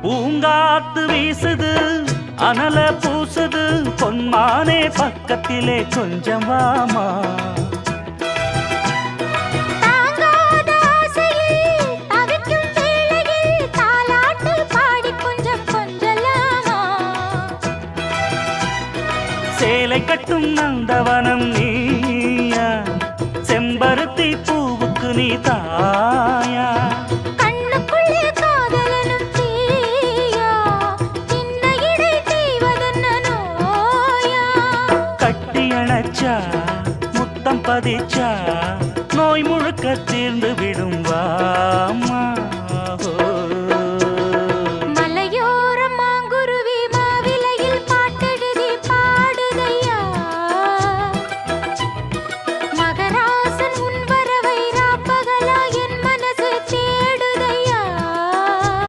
பூங்காத்து வீசுது அனல பூசுது பொன்மானே பக்கத்திலே கொஞ்சம் வாமா சேலை கட்டும் நந்தவனம் நீயா செம்பருத்தி பூவுக்கு நீ தாயா கண்ணுக்குள்ளே காதலனும் தீயா சின்ன இடை தீவதென்ன நோயா கட்டி அணைச்சா முத்தம் பதிச்சா நோய் முழுக்க தீர்ந்து